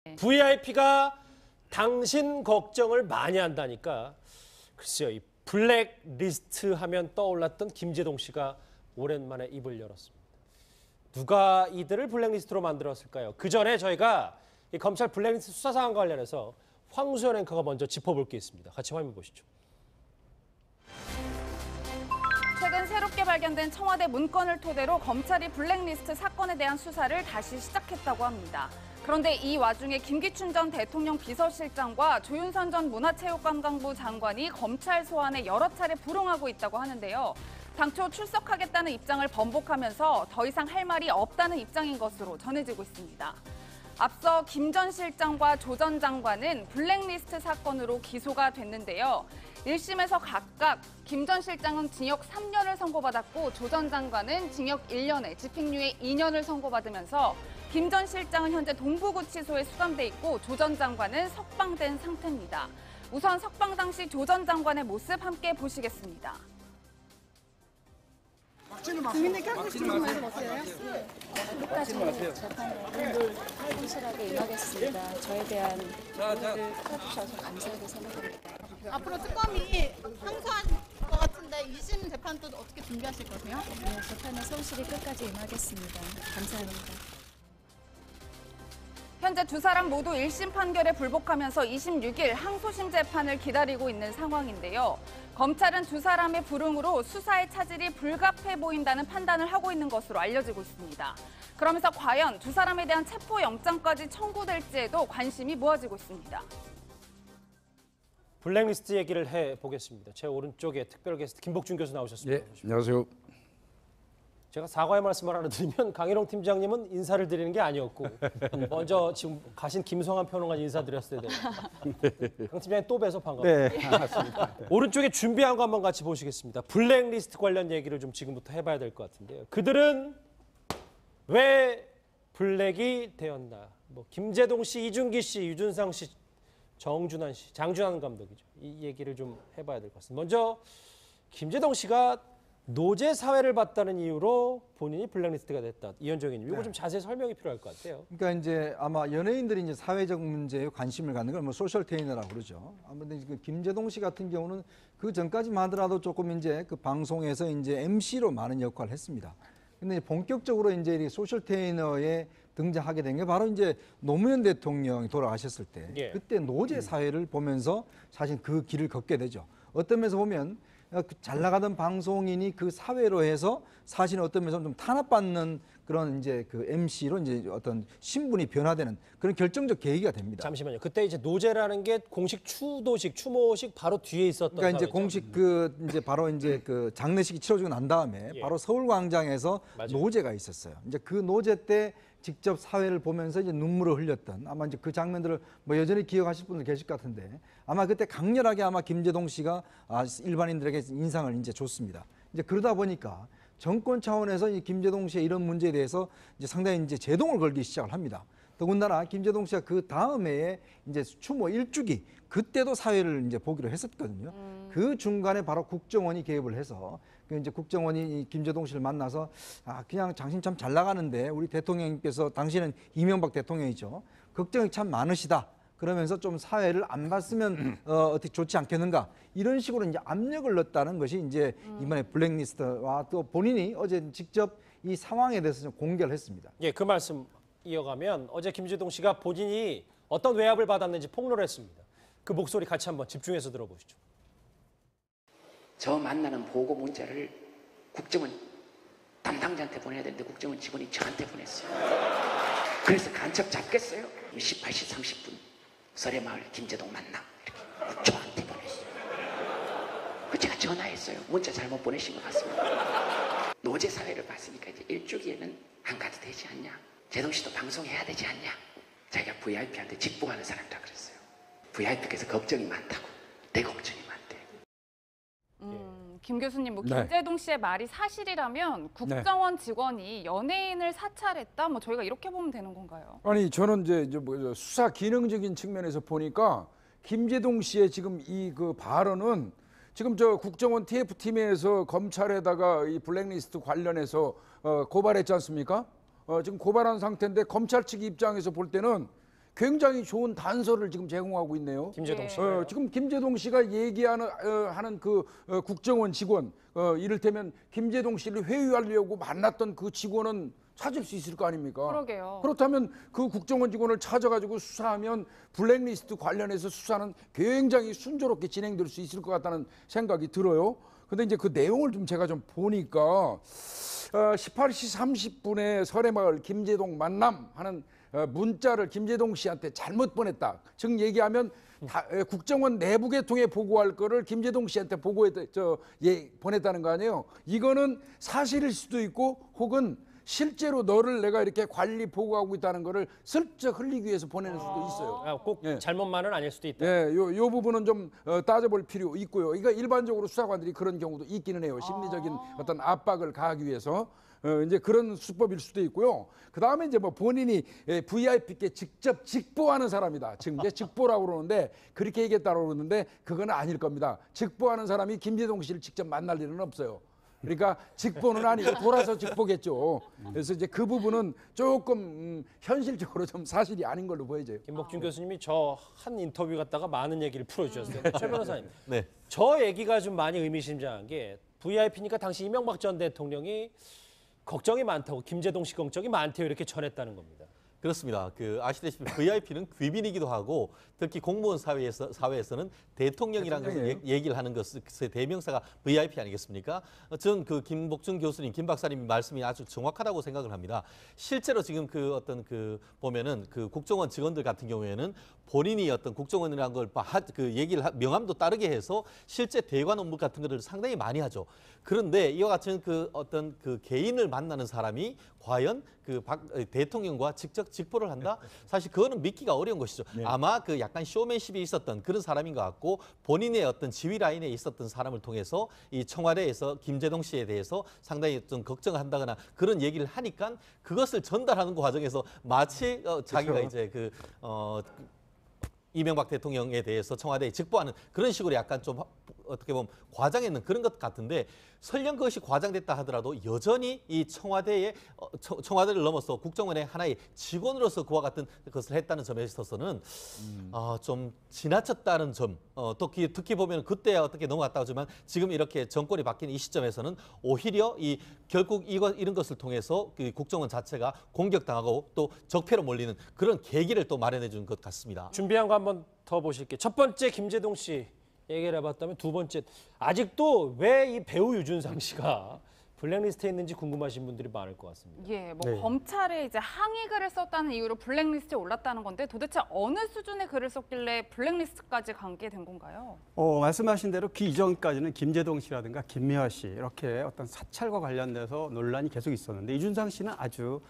VIP가 당신 걱정을 많이 한다니까. 글쎄요, 이 블랙리스트 하면 떠올랐던 김제동 씨가 오랜만에 입을 열었습니다. 누가 이들을 블랙리스트로 만들었을까요? 그 전에 저희가 이 검찰 블랙리스트 수사 사항과 관련해서 황수연 앵커가 먼저 짚어볼 게 있습니다. 같이 화면 보시죠. 최근 새롭게 발견된 청와대 문건을 토대로 검찰이 블랙리스트 사건에 대한 수사를 다시 시작했다고 합니다. 그런데 이 와중에 김기춘 전 대통령 비서실장과 조윤선 전 문화체육관광부 장관이 검찰 소환에 여러 차례 불응하고 있다고 하는데요. 당초 출석하겠다는 입장을 번복하면서 더 이상 할 말이 없다는 입장인 것으로 전해지고 있습니다. 앞서 김 전 실장과 조 전 장관은 블랙리스트 사건으로 기소가 됐는데요. 1심에서 각각 김 전 실장은 징역 3년을 선고받았고 조 전 장관은 징역 1년에 집행유예 2년을 선고받으면서 김 전 실장은 현재 동부구치소에 수감돼 있고 조 전 장관은 석방된 상태입니다. 우선 석방 당시 조 전 장관의 모습 함께 보시겠습니다. 국민들 깜짝 놀라세요? 끝까지 재판에 성실하게 임하겠습니다. 저에 대한 도움을 풀어주셔서 감사하게 생각합니다. 앞으로 특검이 항소할 것 같은데 2심 재판도 어떻게 준비하실 거세요? 네, 재판에 성실히 끝까지 임하겠습니다. 감사합니다. 현재 두 사람 모두 1심 판결에 불복하면서 26일 항소심 재판을 기다리고 있는 상황인데요. 검찰은 두 사람의 불응으로 수사의 차질이 불가피해 보인다는 판단을 하고 있는 것으로 알려지고 있습니다. 그러면서 과연 두 사람에 대한 체포영장까지 청구될지에도 관심이 모아지고 있습니다. 블랙리스트 얘기를 해보겠습니다. 제 오른쪽에 특별 게스트 김복준 교수 나오셨습니다. 네, 안녕하세요. 제가 사과의 말씀을 하나 드리면 강일홍 팀장님은 인사를 드리는 게 아니었고 먼저 지금 가신 김성환 평론가 인사드렸어야 됩니다. 강 팀장님 또 뵈서 반갑습니다. 네, 반갑습니다. 오른쪽에 준비한 거 한번 같이 보시겠습니다. 블랙리스트 관련 얘기를 좀 지금부터 해봐야 될 것 같은데요. 그들은 왜 블랙이 되었나? 뭐 김제동 씨, 이준기 씨, 유준상 씨, 정준환 씨, 장준환 감독이죠. 이 얘기를 좀 해봐야 될 것 같습니다. 먼저 김제동 씨가 노제 사회를 봤다는 이유로 본인이 블랙리스트가 됐다. 이현정 의원님, 이거 좀 자세히 설명이 필요할 것 같아요. 그러니까 이제 아마 연예인들이 이제 사회적 문제에 관심을 갖는 걸 뭐 소셜 테이너라고 그러죠. 아무튼 그 김제동 씨 같은 경우는 그 전까지만 하더라도 조금 이제 그 방송에서 이제 MC로 많은 역할을 했습니다. 근데 본격적으로 이제 소셜 테이너에 등장하게 된 게 바로 이제 노무현 대통령이 돌아가셨을 때, 예. 그때 노제 사회를 보면서 사실 그 길을 걷게 되죠. 어떤 면에서 보면 잘 나가던 방송인이 그 사회로 해서 사실은 어떤 면에서 좀 탄압받는 그런 이제 그 MC로 이제 어떤 신분이 변화되는 그런 결정적 계기가 됩니다. 잠시만요. 그때 이제 노제라는 게 공식 추도식, 추모식 바로 뒤에 있었던. 그러니까 이제 사회죠. 공식 그 이제 바로 이제 그 장례식이 치러지고 난 다음에 예. 바로 서울광장에서 맞아요. 노제가 있었어요. 이제 그 노제 때 직접 사회를 보면서 이제 눈물을 흘렸던 아마 이제 그 장면들을 뭐 여전히 기억하실 분들 계실 것 같은데 아마 그때 강렬하게 아마 김제동 씨가 일반인들에게 인상을 이제 줬습니다. 이제 그러다 보니까 정권 차원에서 이 김제동 씨의 이런 문제에 대해서 이제 상당히 이제 제동을 걸기 시작을 합니다. 더군다나 김제동 씨가 그 다음 해에 이제 추모 1주기 그때도 사회를 이제 보기로 했었거든요. 그 중간에 바로 국정원이 개입을 해서 그 이제 국정원이 김제동 씨를 만나서 그냥 당신 참 잘 나가는데 우리 대통령님께서 당신은 이명박 대통령이죠. 걱정이 참 많으시다. 그러면서 좀 사회를 안 봤으면 어떻게 좋지 않겠는가 이런 식으로 이제 압력을 넣었다는 것이 이제 이번에 블랙리스트와 또 본인이 어제 직접 이 상황에 대해서 좀 공개를 했습니다. 예, 그 말씀 이어가면 어제 김제동 씨가 본인이 어떤 외압을 받았는지 폭로를 했습니다. 그 목소리 같이 한번 집중해서 들어보시죠. 저 만나는 보고 문자를 국정원 담당자한테 보내야 되는데 국정원 직원이 저한테 보냈어요. 그래서 간첩 잡겠어요? 18시 30분 설해마을 김제동 만나 이렇게 저한테 보냈어요. 그 제가 전화했어요. 문자 잘못 보내신 것 같습니다. 노제 사회를 봤으니까 이제 일주기에는 안 가도 되지 않냐? 제동 씨도 방송해야 되지 않냐? 자기가 VIP한테 직보하는 사람이라 그랬어요. VIP께서 걱정이 많다고. 내 걱정이 많대. 김 교수님, 뭐 네. 김제동 씨의 말이 사실이라면 국정원 직원이 연예인을 사찰했다, 뭐 저희가 이렇게 보면 되는 건가요? 아니 저는 이제 뭐 수사 기능적인 측면에서 보니까 김제동 씨의 지금 이 그 발언은 지금 저 국정원 TF팀에서 검찰에다가 이 블랙리스트 관련해서 고발했지 않습니까? 지금 고발한 상태인데 검찰 측 입장에서 볼 때는 굉장히 좋은 단서를 지금 제공하고 있네요. 김재동 씨. 지금 김재동 씨가 얘기하는 하는 그 국정원 직원, 이를테면 김재동 씨를 회유하려고 만났던 그 직원은 찾을 수 있을 거 아닙니까? 그러게요. 그렇다면 그 국정원 직원을 찾아가지고 수사하면 블랙리스트 관련해서 수사는 굉장히 순조롭게 진행될 수 있을 것 같다는 생각이 들어요. 근데 이제 그 내용을 좀 제가 좀 보니까 18시 30분에 설해마을 김재동 만남 하는 문자를 김재동 씨한테 잘못 보냈다. 즉 얘기하면 국정원 내부 계통에 보고할 거를 김재동 씨한테 보냈다는 거 아니에요. 이거는 사실일 수도 있고 혹은 실제로 너를 내가 이렇게 관리 보고하고 있다는 거를 슬쩍 흘리기 위해서 보내는 수도 있어요. 꼭 잘못만은 아닐 수도 있다. 예, 요 부분은 좀 따져볼 필요 있고요. 그러니까 일반적으로 수사관들이 그런 경우도 있기는 해요. 심리적인 어떤 압박을 가하기 위해서. 이제 그런 수법일 수도 있고요. 그 다음에 이제 뭐 본인이 VIP께 직접 직보하는 사람이다. 지금 이제 직보라고 그러는데 그렇게 얘기했다고 그러는데 그거는 아닐 겁니다. 직보하는 사람이 김재동 씨를 직접 만날 일은 없어요. 그러니까 직보는 아니고 돌아서 직보겠죠. 그래서 이제 그 부분은 조금 현실적으로 좀 사실이 아닌 걸로 보여져요. 김복준 교수님이 저 한 인터뷰 갖다가 많은 얘기를 풀어주셨어요. 최 변호사님, 네. 저 얘기가 좀 많이 의미심장한 게 VIP니까 당시 이명박 전 대통령이 걱정이 많다고, 김재동 씨 걱정이 많대요, 이렇게 전했다는 겁니다. 그렇습니다. 아시다시피 VIP는 귀빈이기도 하고 특히 공무원 사회에서는 대통령이라는 것을 얘기를 하는 것의 대명사가 VIP 아니겠습니까? 저는 김복준 교수님, 김 박사님 말씀이 아주 정확하다고 생각을 합니다. 실제로 지금 보면은 국정원 직원들 같은 경우에는 본인이 어떤 국정원이라는 걸 얘기를 명함도 따르게 해서 실제 대관 업무 같은 것을 상당히 많이 하죠. 그런데 이와 같은 어떤 개인을 만나는 사람이 과연 대통령과 직접 직보를 한다? 사실 그거는 믿기가 어려운 것이죠. 아마 약간 쇼맨십이 있었던 그런 사람인 것 같고 본인의 어떤 지휘 라인에 있었던 사람을 통해서 이 청와대에서 김재동 씨에 대해서 상당히 좀 걱정을 한다거나 그런 얘기를 하니까 그것을 전달하는 과정에서 마치 자기가 이제 이명박 대통령에 대해서 청와대에 직보하는 그런 식으로 약간 좀 어떻게 보면 과장했는 그런 것 같은데 설령 그것이 과장됐다 하더라도 여전히 이 청와대를 넘어서 국정원의 하나의 직원으로서 그와 같은 것을 했다는 점에 있어서는 좀 지나쳤다는 점, 특히 보면 그때야 어떻게 넘어갔다고 하지만 지금 이렇게 정권이 바뀐 이 시점에서는 오히려 결국 이런 것을 통해서 국정원 자체가 공격당하고 또 적폐로 몰리는 그런 계기를 또 마련해 준 것 같습니다. 준비한 거 한번 더 보실게요. 첫 번째 김재동 씨 얘기를 해봤다면 두 번째, 아직도 왜 이 배우 유준상 씨가 블랙리스트에 있는지 궁금하신 분들이 많을 것 같습니다. 예, 네. 검찰에 이제 항의 글을 썼다는 이유로 블랙리스트에 올랐다는 건데 도대체 어느 수준의 글을 썼길래 블랙리스트까지 가게 된 건가요? 말씀하신 대로 그 이전까지는 김재동 씨라든가 김미화 씨 이렇게 어떤 사찰과 관련돼서 논란이 계속 있었는데 이준상 씨는 아주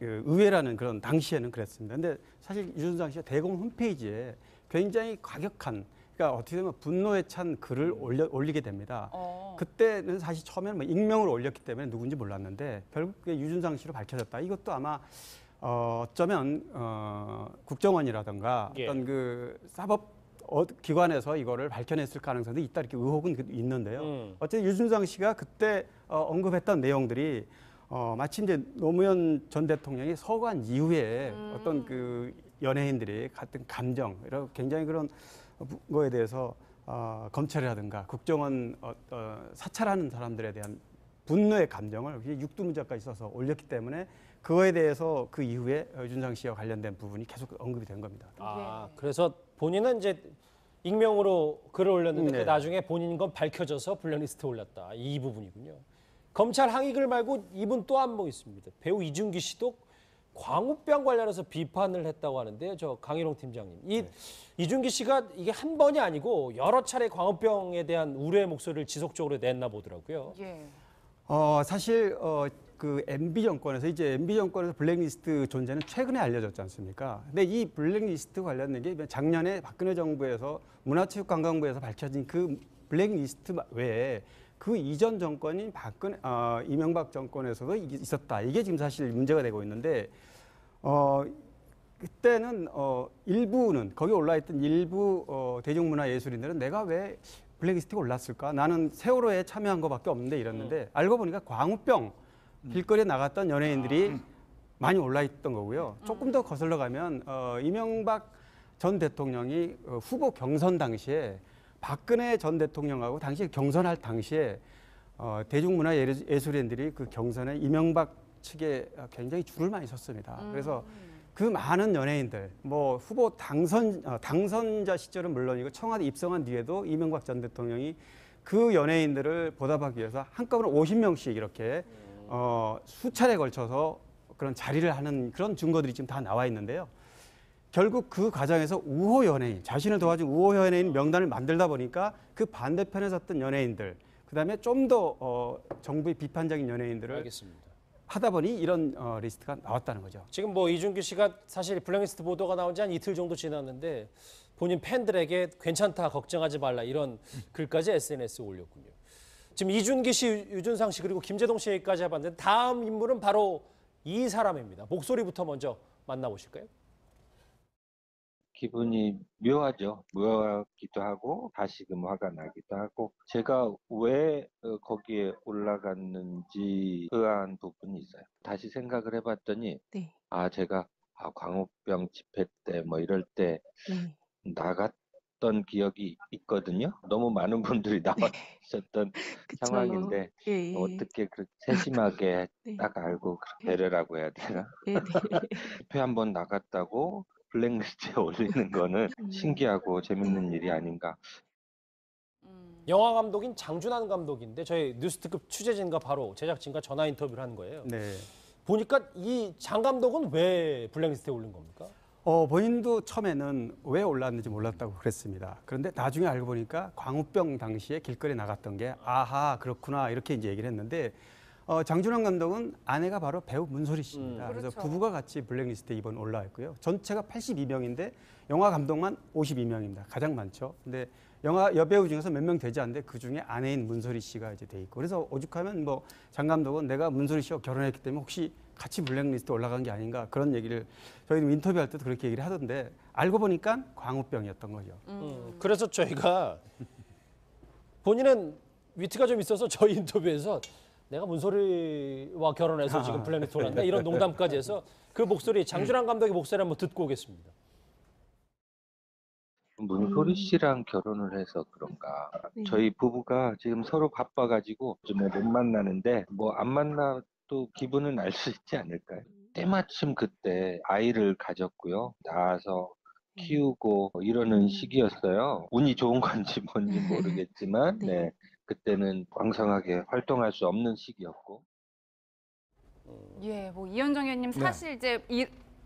의외라는 그런 당시에는 그랬습니다. 근데 사실 이준상 씨가 대검 홈페이지에 굉장히 과격한, 그러니까 어떻게 보면 분노에 찬 글을 올리게 됩니다. 그때는 사실 처음에는 익명으로 올렸기 때문에 누군지 몰랐는데 결국 유준상 씨로 밝혀졌다. 이것도 아마 어쩌면 국정원이라든가 어떤 사법 기관에서 이거를 밝혀냈을 가능성도 있다, 이렇게 의혹은 있는데요. 어쨌든 유준상 씨가 그때 언급했던 내용들이 마치 이제 노무현 전 대통령이 서거한 이후에 어떤 연예인들이 같은 감정, 이런 굉장히 그런 거에 대해서 검찰이라든가 국정원 사찰하는 사람들에 대한 분노의 감정을 육두문자까지 써서 올렸기 때문에 그거에 대해서 그 이후에 유준상 씨와 관련된 부분이 계속 언급이 된 겁니다. 그래서 본인은 이제 익명으로 글을 올렸는데 네. 나중에 본인인 건 밝혀져서 블랙리스트에 올랐다. 이 부분이군요. 검찰 항의글 말고 이분 또 한 분 있습니다. 배우 이준기 씨도 광우병 관련해서 비판을 했다고 하는데요. 저 강일홍 팀장님. 이준기 씨가 이게 한 번이 아니고 여러 차례 광우병에 대한 우려의 목소리를 지속적으로 냈나 보더라고요. 예. 사실 MB 정권에서 블랙리스트 존재는 최근에 알려졌지 않습니까? 근데 이 블랙리스트 관련된 게 작년에 박근혜 정부에서 문화체육관광부에서 밝혀진 그 블랙리스트 외에 그 이전 정권인 이명박 정권에서도 있었다. 이게 지금 사실 문제가 되고 있는데 그때는 일부는 거기 올라있던 일부 대중문화예술인들은 내가 왜 블랙리스트에 올랐을까? 나는 세월호에 참여한 것밖에 없는데 이랬는데 알고 보니까 광우병 길거리에 나갔던 연예인들이 많이 올라 있던 거고요. 조금 더 거슬러 가면 이명박 전 대통령이 후보 경선 당시에 박근혜 전 대통령하고 당시 경선할 당시에 대중문화예술인들이 그 경선에 이명박 측에 굉장히 줄을 많이 섰습니다. 그래서 그 많은 연예인들, 뭐 후보 당선자 시절은 물론이고 청와대 입성한 뒤에도 이명박 전 대통령이 그 연예인들을 보답하기 위해서 한꺼번에 50명씩 이렇게 수차례 걸쳐서 그런 자리를 하는 그런 증거들이 지금 다 나와 있는데요. 결국 그 과정에서 우호 연예인, 자신을 도와준 우호 연예인 명단을 만들다 보니까 그 반대편에 섰던 연예인들, 그다음에 좀 더 정부의 비판적인 연예인들을 알겠습니다. 하다 보니 이런 리스트가 나왔다는 거죠. 지금 뭐 이준규 씨가 사실 블랙리스트 보도가 나온 지 한 이틀 정도 지났는데 본인 팬들에게 괜찮다, 걱정하지 말라 이런 글까지 SNS에 올렸군요. 지금 이준기 씨, 유준상 씨 그리고 김재동 씨 얘기까지 해봤는데 다음 인물은 바로 이 사람입니다. 목소리부터 먼저 만나보실까요? 기분이 묘하죠. 묘하기도 하고 다시금 화가 나기도 하고 제가 왜 거기에 올라갔는지 의아한 부분이 있어요. 다시 생각을 해봤더니 네. 제가 광우병 집회 때 뭐 이럴 때 네. 나갔던 기억이 있거든요. 너무 많은 분들이 나왔었던 그쵸. 상황인데 예, 예. 어떻게 그렇게 세심하게 네. 딱 알고 배려라고 해야 되나? 네, 네. 집회 한번 나갔다고 블랙리스트에 올리는 거는 신기하고 재밌는 일이 아닌가. 영화 감독인 장준환 감독인데 저희 뉴스특급 취재진과 바로 제작진과 전화 인터뷰를 한 거예요. 네. 보니까 이 장 감독은 왜 블랙리스트에 올린 겁니까? 본인도 처음에는 왜 올랐는지 몰랐다고 그랬습니다. 그런데 나중에 알고 보니까 광우병 당시에 길거리에 나갔던 게 아하 그렇구나 이렇게 이제 얘기를 했는데 장준환 감독은 아내가 바로 배우 문소리 씨입니다. 그래서 그렇죠. 부부가 같이 블랙리스트에 이번 올라와 있고요. 전체가 82명인데 영화 감독만 52명입니다. 가장 많죠. 근데 영화 여배우 중에서 몇 명 되지 않는데 그 중에 아내인 문소리 씨가 이제 돼 있고 그래서 오죽하면 뭐 장 감독은 내가 문소리 씨와 결혼했기 때문에 혹시 같이 블랙리스트 올라간 게 아닌가 그런 얘기를 저희는 인터뷰할 때도 그렇게 얘기를 하던데 알고 보니까 광우병이었던 거죠. 그래서 저희가 본인은 위트가 좀 있어서 저희 인터뷰에서 내가 문소리와 결혼해서 지금 블랙리스트 올랐나 이런 농담까지 해서 그 목소리 장준환 감독의 목소리 한번 듣고 오겠습니다. 문소리 씨랑 결혼을 해서 그런가. 네. 저희 부부가 지금 서로 바빠가지고 요즘에 못 만나는데 뭐 안 만나도 기분은 알 수 있지 않을까요? 때마침 그때 아이를 가졌고요. 낳아서 키우고 이러는 시기였어요. 운이 좋은 건지 뭔지 모르겠지만 네. 그때는 왕성하게 활동할 수 없는 시기였고. 예, 뭐 이현정 의원님 사실 이제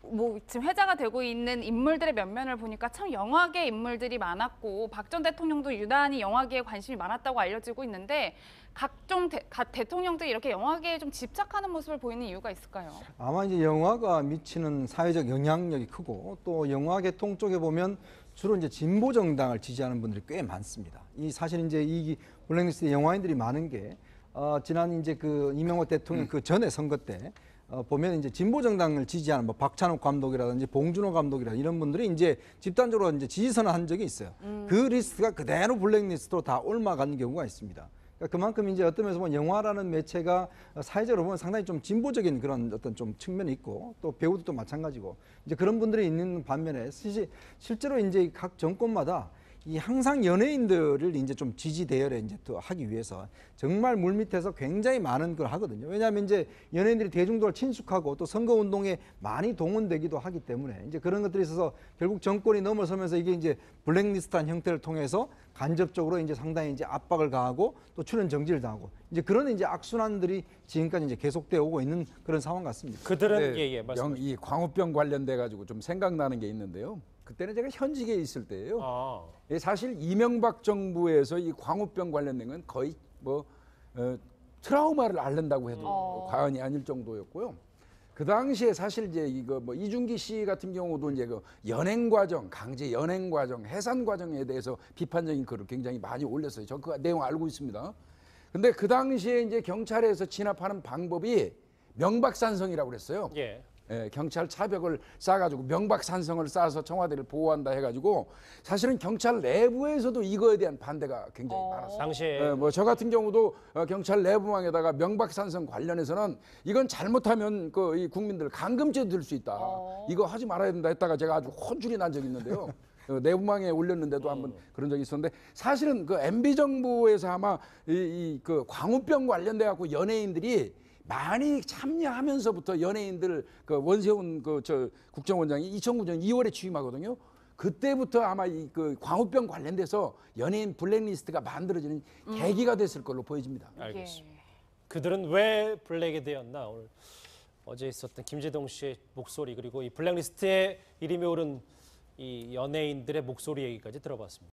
뭐 지금 회자가 되고 있는 인물들의 면면을 보니까 참 영화계 인물들이 많았고 박 전 대통령도 유난히 영화계에 관심이 많았다고 알려지고 있는데 각종 대통령들이 이렇게 영화계에 좀 집착하는 모습을 보이는 이유가 있을까요? 아마 이제 영화가 미치는 사회적 영향력이 크고 또 영화 계통 쪽에 보면 주로 이제 진보 정당을 지지하는 분들이 꽤 많습니다. 이 사실 이제 이 블랙리스트 영화인들이 많은 게 지난 이제 그 이명박 대통령 그 전에 선거 때 보면 이제 진보 정당을 지지하는 뭐 박찬욱 감독이라든지 봉준호 감독이라 이런 분들이 이제 집단적으로 이제 지지선을 한 적이 있어요. 그 리스트가 그대로 블랙리스트로 다 옮아가는 경우가 있습니다. 그러니까 그만큼 이제 어떤 면에서 보면 영화라는 매체가 사회적으로 보면 상당히 좀 진보적인 그런 어떤 좀 측면이 있고 또 배우도 마찬가지고 이제 그런 분들이 있는 반면에 실제로 이제 각 정권마다 이 항상 연예인들을 이제 좀 지지 대열에 이제 또 하기 위해서 정말 물밑에서 굉장히 많은 걸 하거든요. 왜냐하면 이제 연예인들이 대중들을 친숙하고 또 선거 운동에 많이 동원되기도 하기 때문에 이제 그런 것들이 있어서 결국 정권이 넘어서면서 이게 이제 블랙리스트한 형태를 통해서 간접적으로 이제 상당히 이제 압박을 가하고 또 출연 정지를 당하고 이제 그런 이제 악순환들이 지금까지 이제 계속되어 오고 있는 그런 상황 같습니다. 그들은 네, 말씀하십시오. 이 광우병 관련돼 가지고 좀 생각나는 게 있는데요. 그때는 제가 현직에 있을 때예요. 사실 이명박 정부에서 이 광우병 관련된 건 거의 뭐 트라우마를 앓는다고 해도 과언이 아닐 정도였고요. 그 당시에 사실 이제 이거 뭐 이준기 씨 같은 경우도 이제 그 연행 과정, 강제 연행 과정, 해산 과정에 대해서 비판적인 글을 굉장히 많이 올렸어요. 저 그 내용 알고 있습니다. 근데 그 당시에 이제 경찰에서 진압하는 방법이 명박산성이라고 그랬어요. 예. 경찰 차벽을 쌓아가지고 명박산성을 쌓아서 청와대를 보호한다 해가지고 사실은 경찰 내부에서도 이거에 대한 반대가 굉장히 많았어요. 당시에 뭐 저 같은 경우도 경찰 내부망에다가 명박산성 관련해서는 이건 잘못하면 이 국민들 감금죄도 들 수 있다. 이거 하지 말아야 된다 했다가 제가 아주 혼쭐이 난 적이 있는데요. 내부망에 올렸는데도 한번 그런 적이 있었는데 사실은 그 MB 정부에서 아마 그 광우병 관련돼 갖고 연예인들이 많이 참여하면서부터 연예인들 그 원세훈 저 국정원장이 2009년 2월에 취임하거든요. 그때부터 아마 그 광우병 관련돼서 연예인 블랙리스트가 만들어지는 계기가 됐을 걸로 보여집니다. 알겠습니다. 그들은 왜 블랙이 되었나? 오늘 어제 있었던 김제동 씨의 목소리 그리고 이 블랙리스트에 이름이 오른 이 연예인들의 목소리 얘기까지 들어봤습니다.